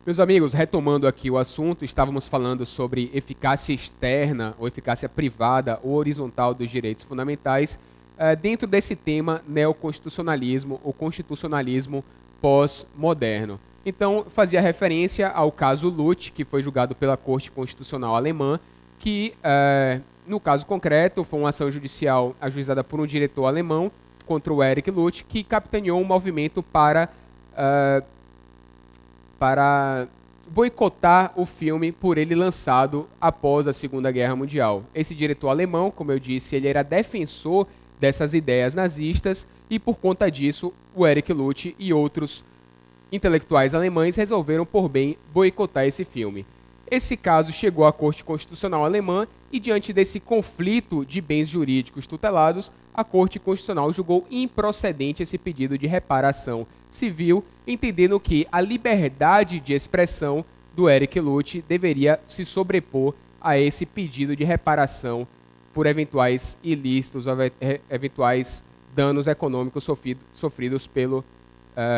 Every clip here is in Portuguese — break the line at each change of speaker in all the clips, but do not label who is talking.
Meus amigos, retomando aqui o assunto, estávamos falando sobre eficácia externa ou eficácia privada ou horizontal dos direitos fundamentais, dentro desse tema neoconstitucionalismo ou constitucionalismo pós-moderno. Então, fazia referência ao caso Lutz, que foi julgado pela Corte Constitucional Alemã, que, no caso concreto, foi uma ação judicial ajuizada por um diretor alemão contra o Eric Lutz, que capitaneou um movimento para boicotar o filme por ele lançado após a Segunda Guerra Mundial. Esse diretor alemão, como eu disse, ele era defensor dessas ideias nazistas e, por conta disso, o Eric Lutz e outros intelectuais alemães resolveram por bem boicotar esse filme. Esse caso chegou à Corte Constitucional Alemã e, diante desse conflito de bens jurídicos tutelados, a Corte Constitucional julgou improcedente esse pedido de reparação civil, entendendo que a liberdade de expressão do Eric Lutz deveria se sobrepor a esse pedido de reparação por eventuais ilícitos, eventuais danos econômicos sofridos pelo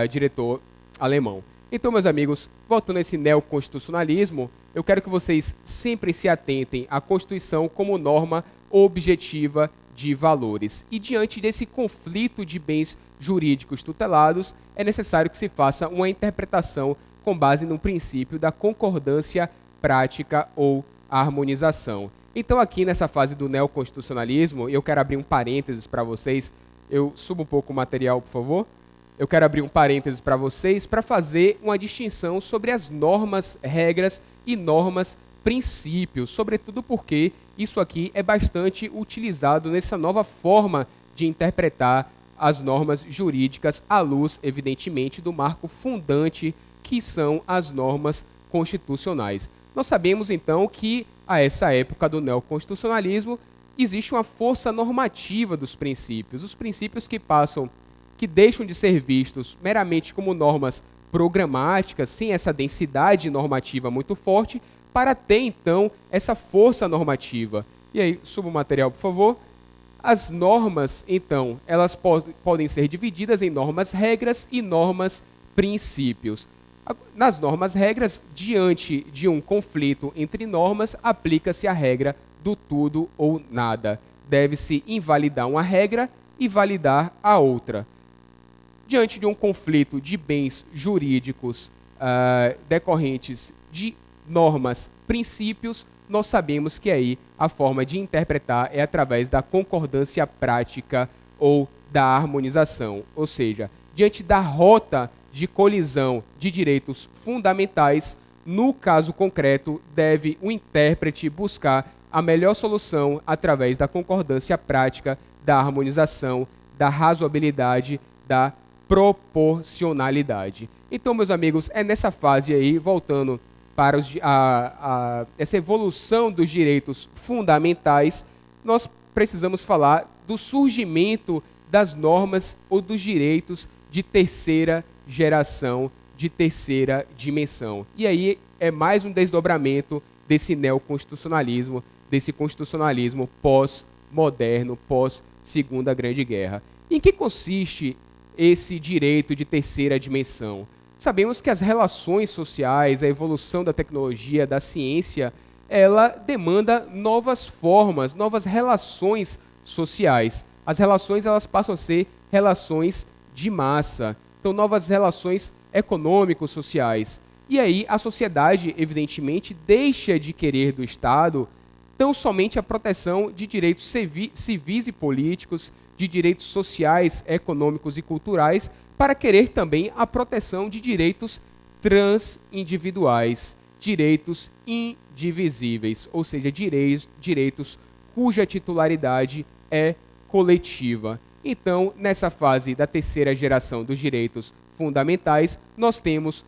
diretor alemão. Então, meus amigos, voltando a esse neoconstitucionalismo, eu quero que vocês sempre se atentem à Constituição como norma objetiva de valores. E diante desse conflito de bens jurídicos tutelados, é necessário que se faça uma interpretação com base no princípio da concordância prática ou harmonização. Então, aqui nessa fase do neoconstitucionalismo, eu quero abrir um parênteses para vocês. Eu subo um pouco o material, por favor. Eu quero abrir um parênteses para vocês para fazer uma distinção sobre as normas, regras e normas, princípios, sobretudo porque isso aqui é bastante utilizado nessa nova forma de interpretar as normas jurídicas à luz, evidentemente, do marco fundante que são as normas constitucionais. Nós sabemos, então, que a essa época do neoconstitucionalismo existe uma força normativa dos princípios, os princípios que deixam de ser vistos meramente como normas programáticas, sem essa densidade normativa muito forte, para ter, então, essa força normativa. E aí, suba o material, por favor. As normas, então, elas podem ser divididas em normas regras e normas princípios. Nas normas regras, diante de um conflito entre normas, aplica-se a regra do tudo ou nada. Deve-se invalidar uma regra e validar a outra. Diante de um conflito de bens jurídicos decorrentes de normas, princípios, nós sabemos que aí a forma de interpretar é através da concordância prática ou da harmonização. Ou seja, diante da rota de colisão de direitos fundamentais, no caso concreto, deve o intérprete buscar a melhor solução através da concordância prática, da harmonização, da razoabilidade, da proporcionalidade. Então, meus amigos, é nessa fase aí, voltando para essa evolução dos direitos fundamentais, nós precisamos falar do surgimento das normas ou dos direitos de terceira geração, de terceira dimensão. E aí é mais um desdobramento desse neoconstitucionalismo, desse constitucionalismo pós-moderno, pós-Segunda Grande Guerra. Em que consiste esse direito de terceira dimensão? Sabemos que as relações sociais, a evolução da tecnologia, da ciência, ela demanda novas formas, novas relações sociais. As relações elas passam a ser relações de massa, então novas relações econômico-sociais. E aí a sociedade, evidentemente, deixa de querer do Estado tão somente a proteção de direitos civis e políticos, de direitos sociais, econômicos e culturais, para querer também a proteção de direitos transindividuais, direitos indivisíveis, ou seja, direitos cuja titularidade é coletiva. Então, nessa fase da terceira geração dos direitos fundamentais, nós temos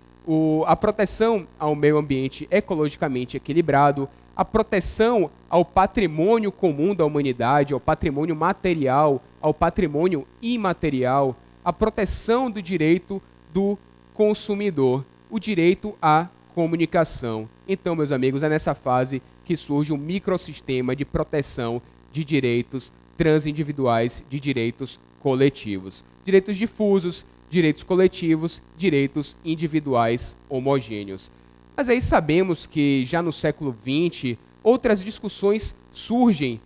a proteção ao meio ambiente ecologicamente equilibrado, a proteção ao patrimônio comum da humanidade, ao patrimônio material, ao patrimônio imaterial, a proteção do direito do consumidor, o direito à comunicação. Então, meus amigos, é nessa fase que surge um microsistema de proteção de direitos transindividuais, de direitos coletivos. Direitos difusos, direitos coletivos, direitos individuais homogêneos. Mas aí sabemos que já no século XX, outras discussões surgem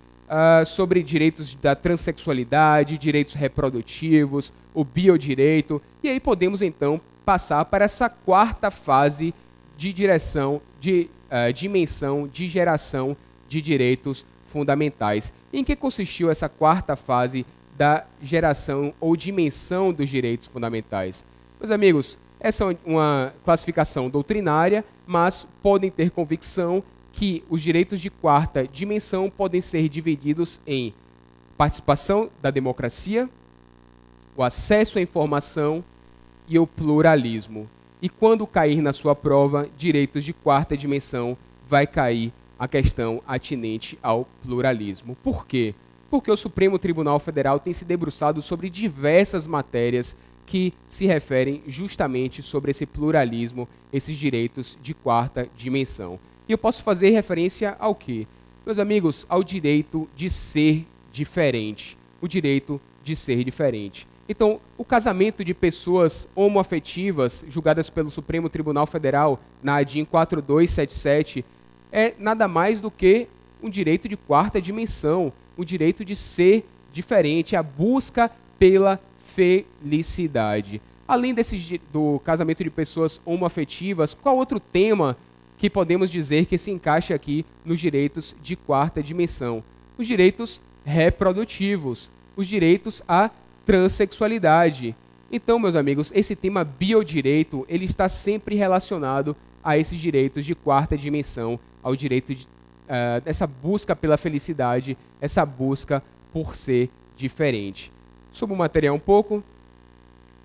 sobre direitos da transexualidade, direitos reprodutivos, o biodireito, e aí podemos então passar para essa quarta fase de dimensão de geração de direitos fundamentais. Em que consistiu essa quarta fase da geração ou dimensão dos direitos fundamentais? Meus amigos, essa é uma classificação doutrinária, mas podem ter convicção que os direitos de quarta dimensão podem ser divididos em participação da democracia, o acesso à informação e o pluralismo. E quando cair na sua prova direitos de quarta dimensão, vai cair a questão atinente ao pluralismo. Por quê? Porque o Supremo Tribunal Federal tem se debruçado sobre diversas matérias que se referem justamente sobre esse pluralismo, esses direitos de quarta dimensão. E eu posso fazer referência ao quê? Meus amigos, ao direito de ser diferente. O direito de ser diferente. Então, o casamento de pessoas homoafetivas julgadas pelo Supremo Tribunal Federal na ADIM 4277 é nada mais do que um direito de quarta dimensão, o direito de ser diferente, a busca pela felicidade. Além do casamento de pessoas homoafetivas, qual outro tema que podemos dizer que se encaixa aqui nos direitos de quarta dimensão? Os direitos reprodutivos, os direitos à transexualidade. Então, meus amigos, esse tema biodireito, ele está sempre relacionado a esses direitos de quarta dimensão, ao direito dessa busca pela felicidade, essa busca por ser diferente. Sobre o material um pouco,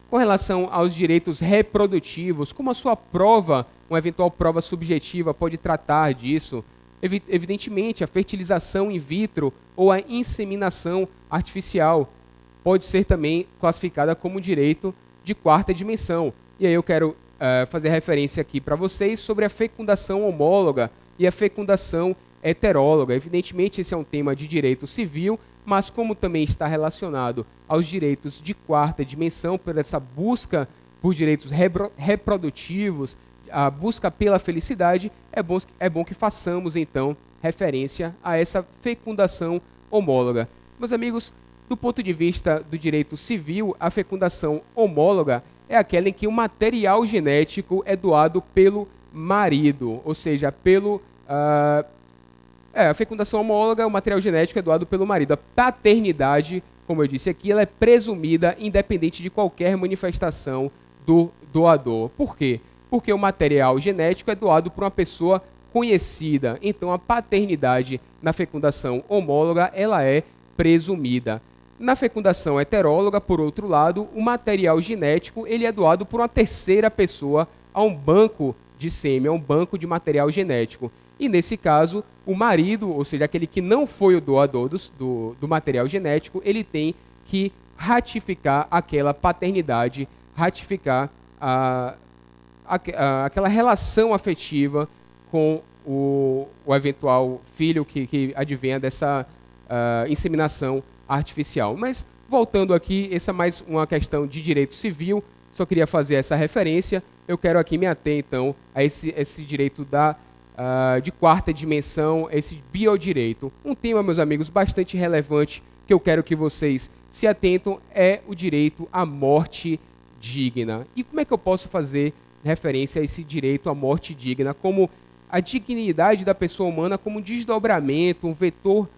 com relação aos direitos reprodutivos, como a sua prova, uma eventual prova subjetiva pode tratar disso? Evidentemente, a fertilização in vitro ou a inseminação artificial pode ser também classificada como direito de quarta dimensão. E aí eu quero fazer referência aqui para vocês sobre a fecundação homóloga e a fecundação heteróloga. Evidentemente, esse é um tema de direito civil, mas como também está relacionado aos direitos de quarta dimensão, por essa busca por direitos reprodutivos, a busca pela felicidade, é bom que façamos, então, referência a essa fecundação homóloga. Meus amigos, do ponto de vista do direito civil, a fecundação homóloga é aquela em que o material genético é doado pelo marido, ou seja, a fecundação homóloga, o material genético é doado pelo marido. A paternidade, como eu disse aqui, ela é presumida independente de qualquer manifestação do doador. Por quê? Porque o material genético é doado por uma pessoa conhecida. Então, a paternidade na fecundação homóloga, ela é presumida. Na fecundação heteróloga, por outro lado, o material genético ele é doado por uma terceira pessoa a um banco de sêmen, a um banco de material genético. E, nesse caso, o marido, ou seja, aquele que não foi o doador do material genético, ele tem que ratificar aquela paternidade, ratificar aquela relação afetiva com o eventual filho que advenha dessa inseminação artificial. Mas, voltando aqui, essa é mais uma questão de direito civil, só queria fazer essa referência. Eu quero aqui me ater, então, a esse direito de quarta dimensão, esse biodireito. Um tema, meus amigos, bastante relevante que eu quero que vocês se atentam é o direito à morte digna. E como é que eu posso fazer referência a esse direito à morte digna? Como a dignidade da pessoa humana como um desdobramento, um vetor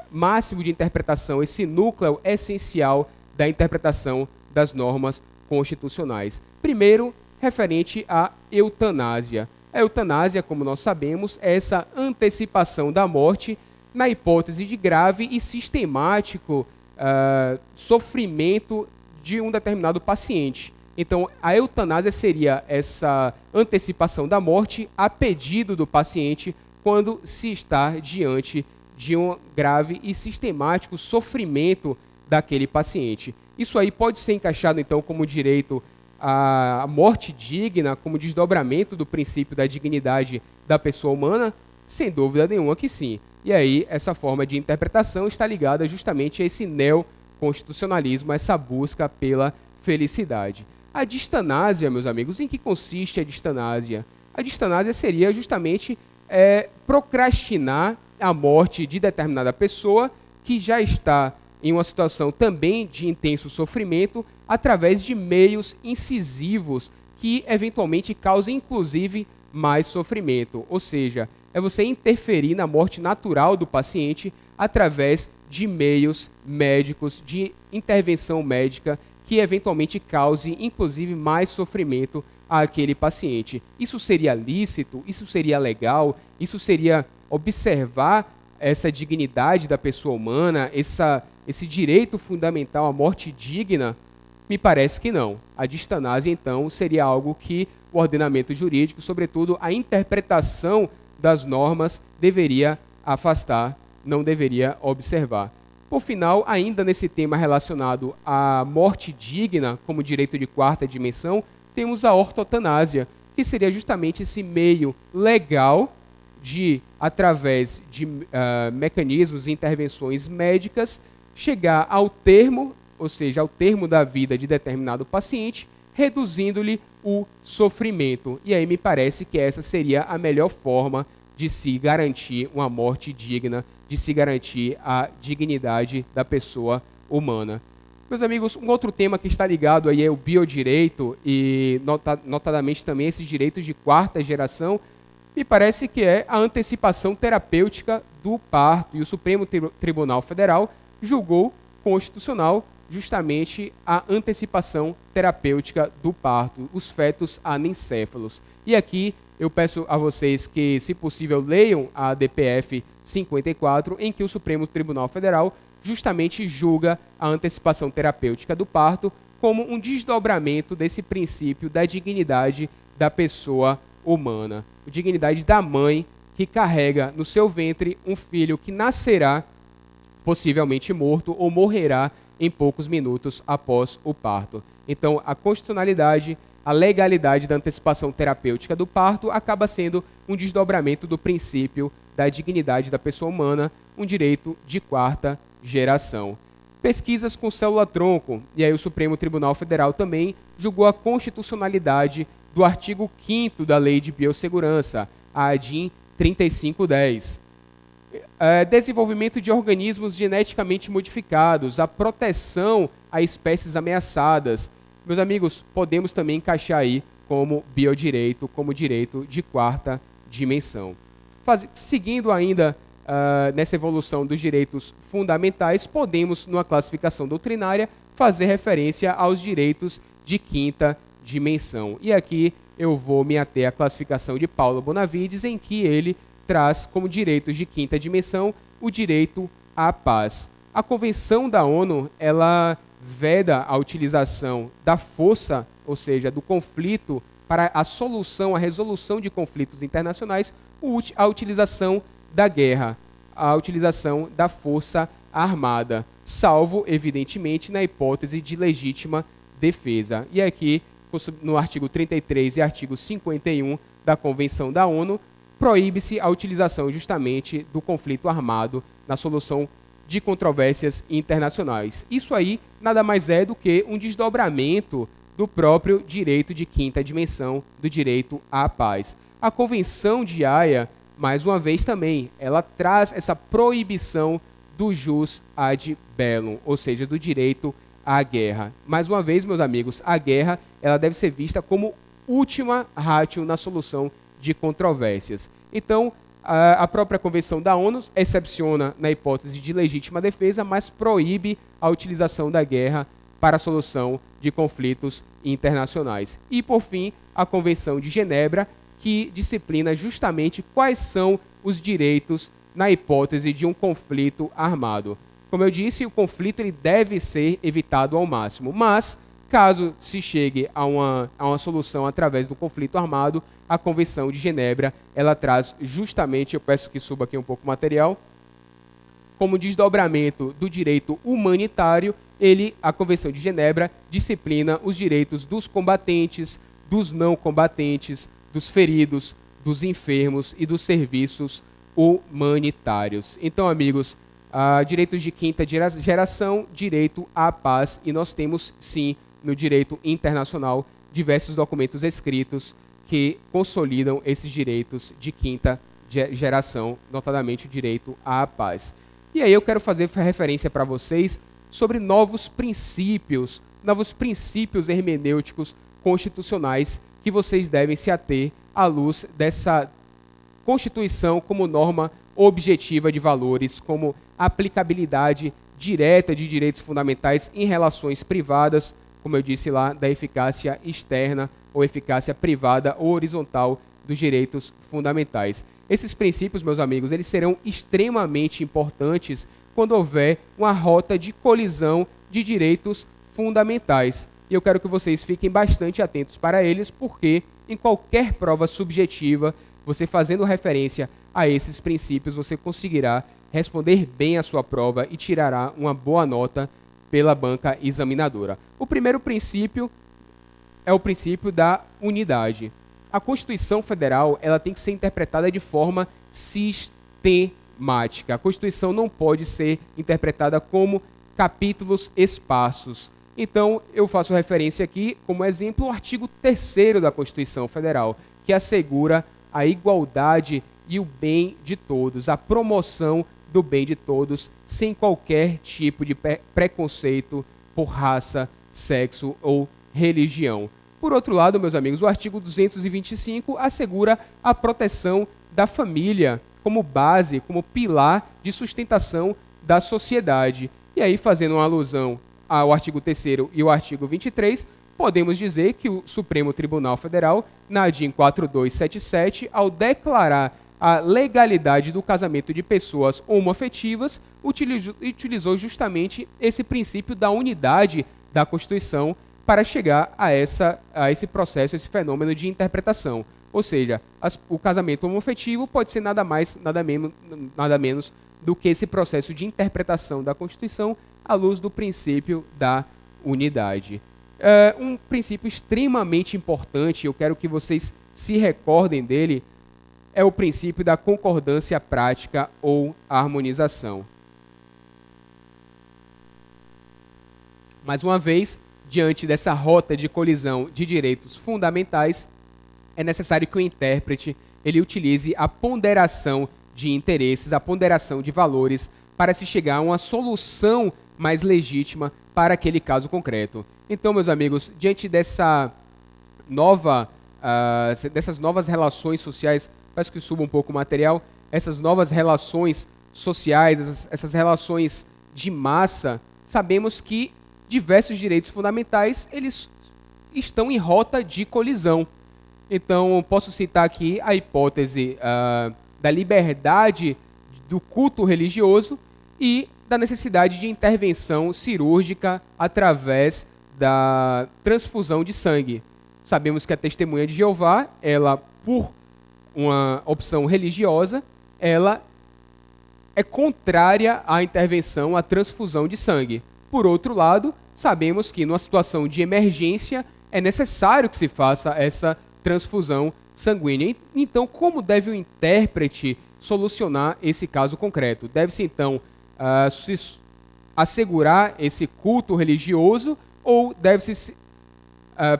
máximo de interpretação, esse núcleo essencial da interpretação das normas constitucionais. Primeiro, referente à eutanásia. A eutanásia, como nós sabemos, é essa antecipação da morte na hipótese de grave e sistemático sofrimento de um determinado paciente. Então, a eutanásia seria essa antecipação da morte a pedido do paciente quando se está diante de um grave e sistemático sofrimento daquele paciente. Isso aí pode ser encaixado, então, como direito à morte digna, como desdobramento do princípio da dignidade da pessoa humana? Sem dúvida nenhuma que sim. E aí, essa forma de interpretação está ligada justamente a esse neoconstitucionalismo, a essa busca pela felicidade. A distanásia, meus amigos, em que consiste a distanásia? A distanásia seria justamente procrastinar a morte de determinada pessoa que já está em uma situação também de intenso sofrimento, através de meios incisivos que eventualmente causem, inclusive, mais sofrimento. Ou seja, é você interferir na morte natural do paciente através de meios médicos, de intervenção médica, que eventualmente cause, inclusive, mais sofrimento àquele paciente. Isso seria lícito? Isso seria legal? Isso seria observar essa dignidade da pessoa humana, esse direito fundamental à morte digna? Me parece que não. A distanásia, então, seria algo que o ordenamento jurídico, sobretudo a interpretação das normas, deveria afastar, não deveria observar. Por final, ainda nesse tema relacionado à morte digna como direito de quarta dimensão, temos a ortotanásia, que seria justamente esse meio legal de, através de mecanismos e intervenções médicas, chegar ao termo, ou seja, ao termo da vida de determinado paciente, reduzindo-lhe o sofrimento. E aí me parece que essa seria a melhor forma de se garantir uma morte digna, de se garantir a dignidade da pessoa humana. Meus amigos, um outro tema que está ligado aí é o biodireito e notadamente também esses direitos de quarta geração, me parece que é a antecipação terapêutica do parto. E o Supremo Tribunal Federal julgou constitucional justamente a antecipação terapêutica do parto, os fetos anencéfalos. E aqui eu peço a vocês que, se possível, leiam a DPF 54, em que o Supremo Tribunal Federal justamente julga a antecipação terapêutica do parto como um desdobramento desse princípio da dignidade da pessoa humana, a dignidade da mãe que carrega no seu ventre um filho que nascerá possivelmente morto ou morrerá em poucos minutos após o parto. Então, a constitucionalidade, a legalidade da antecipação terapêutica do parto acaba sendo um desdobramento do princípio da dignidade da pessoa humana, um direito de quarta geração. Pesquisas com célula-tronco, e aí o Supremo Tribunal Federal também julgou a constitucionalidade do artigo 5º da Lei de Biossegurança, a ADIM 3510. Desenvolvimento de organismos geneticamente modificados, a proteção a espécies ameaçadas. Meus amigos, podemos também encaixar aí como biodireito, como direito de quarta dimensão. Seguindo ainda nessa evolução dos direitos fundamentais, podemos, numa classificação doutrinária, fazer referência aos direitos de quinta dimensão. E aqui eu vou me ater à classificação de Paulo Bonavides, em que ele traz como direitos de quinta dimensão o direito à paz. A Convenção da ONU, ela veda a utilização da força, ou seja, do conflito, para a solução, a resolução de conflitos internacionais, a utilização da guerra, a utilização da força armada, salvo, evidentemente, na hipótese de legítima defesa. E aqui, no artigo 33 e artigo 51 da Convenção da ONU, proíbe-se a utilização justamente do conflito armado na solução de controvérsias internacionais. Isso aí nada mais é do que um desdobramento do próprio direito de quinta dimensão, do direito à paz. A Convenção de Haia, mais uma vez também, ela traz essa proibição do jus ad bellum, ou seja, do direito à guerra. Mais uma vez, meus amigos, a guerra ela deve ser vista como última ratio na solução de controvérsias. Então, a própria Convenção da ONU excepciona na hipótese de legítima defesa, mas proíbe a utilização da guerra para a solução de conflitos internacionais. E, por fim, a Convenção de Genebra, que disciplina justamente quais são os direitos na hipótese de um conflito armado. Como eu disse, o conflito ele deve ser evitado ao máximo, mas caso se chegue a uma solução através do conflito armado, a Convenção de Genebra, ela traz justamente, eu peço que suba aqui um pouco o material, como desdobramento do direito humanitário, a Convenção de Genebra disciplina os direitos dos combatentes, dos não combatentes, dos feridos, dos enfermos e dos serviços humanitários. Então, amigos, direitos de quinta geração, direito à paz, e nós temos, sim, no direito internacional, diversos documentos escritos que consolidam esses direitos de quinta geração, notadamente o direito à paz. E aí eu quero fazer referência para vocês sobre novos princípios hermenêuticos constitucionais que vocês devem se ater à luz dessa Constituição como norma objetiva de valores, como aplicabilidade direta de direitos fundamentais em relações privadas, como eu disse lá, da eficácia externa ou eficácia privada ou horizontal dos direitos fundamentais. Esses princípios, meus amigos, eles serão extremamente importantes quando houver uma rota de colisão de direitos fundamentais. E eu quero que vocês fiquem bastante atentos para eles, porque em qualquer prova subjetiva, você fazendo referência a esses princípios, você conseguirá responder bem a sua prova e tirará uma boa nota pela banca examinadora. O primeiro princípio é o princípio da unidade. A Constituição Federal ela tem que ser interpretada de forma sistemática. A Constituição não pode ser interpretada como capítulos esparsos. Então, eu faço referência aqui, como exemplo, ao artigo 3º da Constituição Federal, que assegura a igualdade e o bem de todos, a promoção do bem de todos, sem qualquer tipo de preconceito por raça, sexo ou religião. Por outro lado, meus amigos, o artigo 225 assegura a proteção da família como base, como pilar de sustentação da sociedade. E aí, fazendo uma alusão ao artigo 3º e o artigo 23, podemos dizer que o Supremo Tribunal Federal, na ADIM 4277, ao declarar a legalidade do casamento de pessoas homoafetivas, utilizou justamente esse princípio da unidade da Constituição para chegar a esse processo, esse fenômeno de interpretação. Ou seja, o casamento homoafetivo pode ser nada mais, nada menos do que esse processo de interpretação da Constituição à luz do princípio da unidade. Um princípio extremamente importante, eu quero que vocês se recordem dele, é o princípio da concordância prática ou harmonização. Mais uma vez, diante dessa rota de colisão de direitos fundamentais, é necessário que o intérprete ele utilize a ponderação de interesses, a ponderação de valores, para se chegar a uma solução mais legítima para aquele caso concreto. Então, meus amigos, diante dessas novas relações sociais, peço que suba um pouco o material, essas novas relações sociais, essas relações de massa, sabemos que diversos direitos fundamentais eles estão em rota de colisão. Então, posso citar aqui a hipótese da liberdade do culto religioso e da necessidade de intervenção cirúrgica através da transfusão de sangue. Sabemos que a testemunha de Jeová, ela, por uma opção religiosa, ela é contrária à intervenção, à transfusão de sangue. Por outro lado, sabemos que numa situação de emergência é necessário que se faça essa transfusão sanguínea. Então, como deve o intérprete solucionar esse caso concreto? Deve-se, então, assegurar esse culto religioso ou deve-se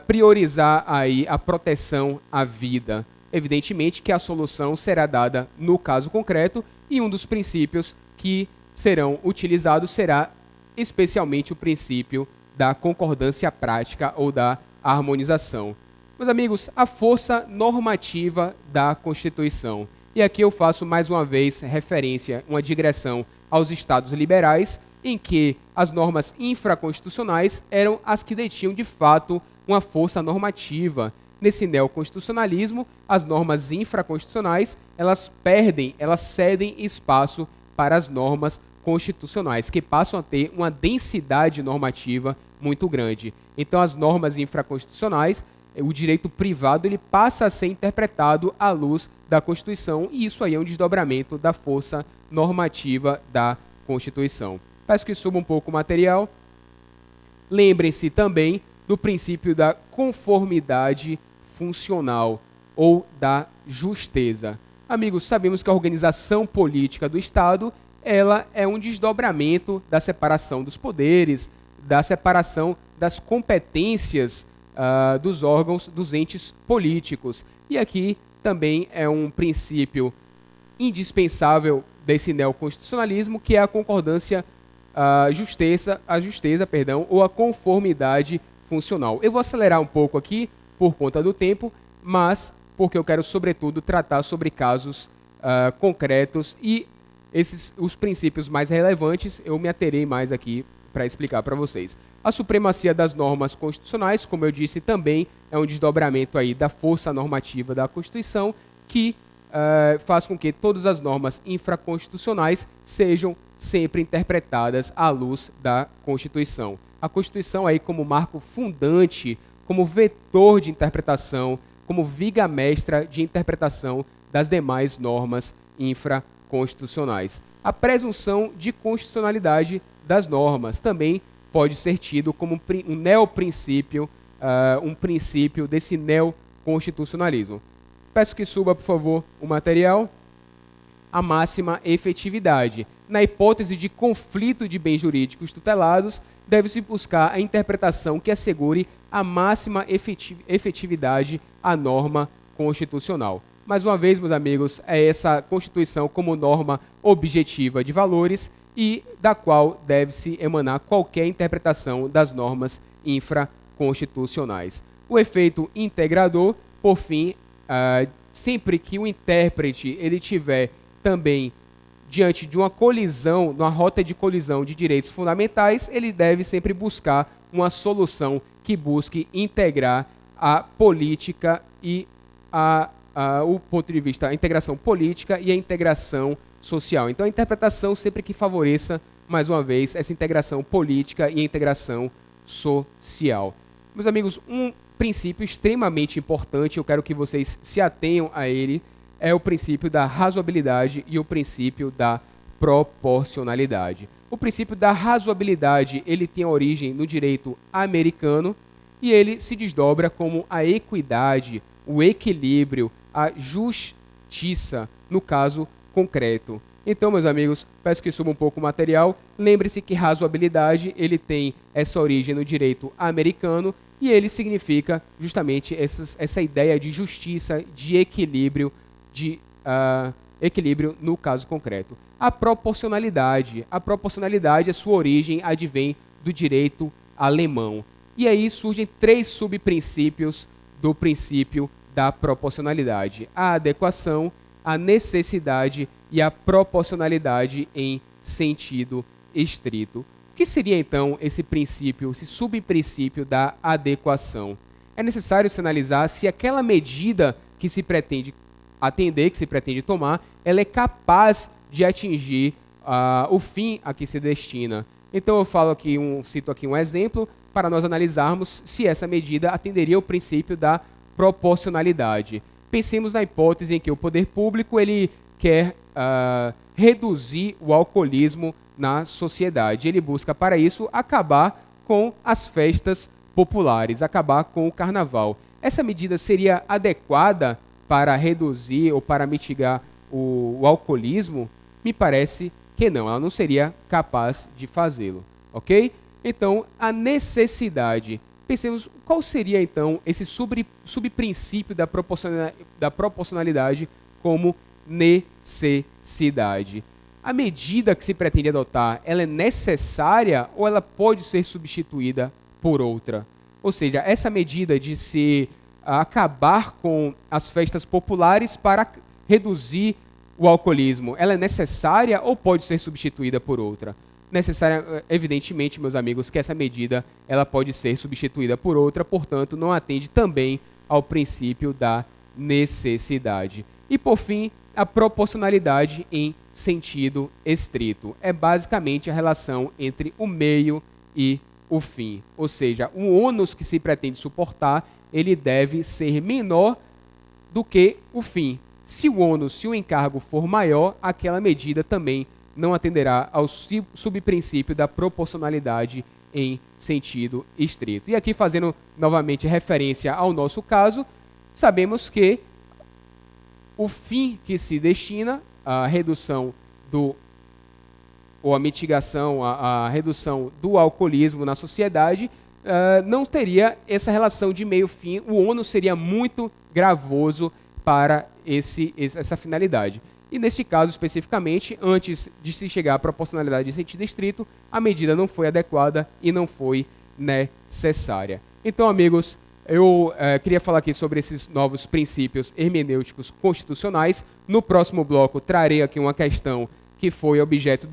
priorizar aí a proteção à vida? Evidentemente que a solução será dada no caso concreto e um dos princípios que serão utilizados será especialmente o princípio da concordância prática ou da harmonização. Meus amigos, a força normativa da Constituição. E aqui eu faço mais uma vez referência, uma digressão aos estados liberais, em que as normas infraconstitucionais eram as que detinham de fato uma força normativa. Nesse neoconstitucionalismo, as normas infraconstitucionais, elas cedem espaço para as normas constitucionais, que passam a ter uma densidade normativa muito grande. Então, as normas infraconstitucionais, o direito privado, ele passa a ser interpretado à luz da Constituição, e isso aí é um desdobramento da força normativa da Constituição. Peço que suba um pouco o material. Lembrem-se também do princípio da conformidade funcional ou da justeza. Amigos, sabemos que a organização política do Estado, ela é um desdobramento da separação dos poderes, da separação das competências dos órgãos dos entes políticos. E aqui também é um princípio indispensável desse neoconstitucionalismo, que é a concordância, a justeza, ou a conformidade funcional. Eu vou acelerar um pouco aqui por conta do tempo, mas porque eu quero, sobretudo, tratar sobre casos concretos e os princípios mais relevantes eu me aterei mais aqui para explicar para vocês. A supremacia das normas constitucionais, como eu disse, também é um desdobramento aí da força normativa da Constituição, que faz com que todas as normas infraconstitucionais sejam sempre interpretadas à luz da Constituição. A Constituição aí como marco fundante, como vetor de interpretação, como viga mestra de interpretação das demais normas infraconstitucionais. A presunção de constitucionalidade das normas também pode ser tido como um neoprincípio, um princípio desse neoconstitucionalismo. Peço que suba, por favor, o material. A máxima efetividade. Na hipótese de conflito de bens jurídicos tutelados, deve-se buscar a interpretação que assegure a máxima efetividade à norma constitucional. Mais uma vez, meus amigos, é essa Constituição como norma objetiva de valores e da qual deve-se emanar qualquer interpretação das normas infraconstitucionais. O efeito integrador, por fim, sempre que o intérprete ele tiver também diante de uma colisão, de uma rota de colisão de direitos fundamentais, ele deve sempre buscar uma solução que busque integrar a política e o ponto de vista, a integração política e a integração social. Então, a interpretação sempre que favoreça, mais uma vez, essa integração política e a integração social. Meus amigos, um princípio extremamente importante, eu quero que vocês se atenham a ele, é o princípio da razoabilidade e o princípio da proporcionalidade. O princípio da razoabilidade, ele tem origem no direito americano e ele se desdobra como a equidade, o equilíbrio, a justiça, no caso concreto. Então, meus amigos, peço que suba um pouco o material. Lembre-se que razoabilidade, ele tem essa origem no direito americano e ele significa justamente essa ideia de justiça, de equilíbrio, equilíbrio no caso concreto. A proporcionalidade, a sua origem advém do direito alemão. E aí surgem 3 subprincípios do princípio da proporcionalidade: a adequação, a necessidade e a proporcionalidade em sentido estrito. O que seria então esse princípio, esse subprincípio da adequação? É necessário se analisar se aquela medida que se pretende atender, que se pretende tomar, ela é capaz de atingir o fim a que se destina. Então eu cito aqui um exemplo para nós analisarmos se essa medida atenderia ao princípio da proporcionalidade. Pensemos na hipótese em que o poder público ele quer reduzir o alcoolismo na sociedade. Ele busca para isso acabar com as festas populares, acabar com o carnaval. Essa medida seria adequada para reduzir ou para mitigar o alcoolismo? Me parece que não, ela não seria capaz de fazê-lo, ok? Então, a necessidade. Pensemos, qual seria então esse subprincípio da proporcionalidade como necessidade? A medida que se pretende adotar, ela é necessária ou ela pode ser substituída por outra? Ou seja, essa medida de se acabar com as festas populares para reduzir o alcoolismo, ela é necessária ou pode ser substituída por outra? Necessária, evidentemente, meus amigos, que essa medida ela pode ser substituída por outra, portanto, não atende também ao princípio da necessidade. E, por fim, a proporcionalidade em sentido estrito. É basicamente a relação entre o meio e o fim. Ou seja, o ônus que se pretende suportar, ele deve ser menor do que o fim. Se o encargo for maior, aquela medida também não atenderá ao subprincípio da proporcionalidade em sentido estrito. E aqui, fazendo novamente referência ao nosso caso, sabemos que o fim que se destina à redução ou a mitigação, a redução do alcoolismo na sociedade, não teria essa relação de meio-fim, o ônus seria muito gravoso para essa finalidade. E neste caso especificamente, antes de se chegar à proporcionalidade em sentido estrito, a medida não foi adequada e não foi necessária. Então, amigos, eu queria falar aqui sobre esses novos princípios hermenêuticos constitucionais. No próximo bloco, trarei aqui uma questão que foi objeto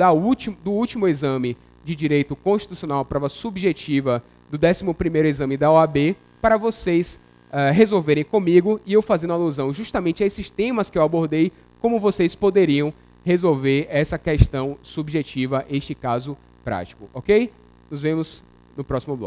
do último exame de Direito Constitucional, prova subjetiva do 11º exame da OAB, para vocês resolverem comigo e eu fazendo alusão justamente a esses temas que eu abordei, como vocês poderiam resolver essa questão subjetiva, este caso prático, ok? Nos vemos no próximo bloco.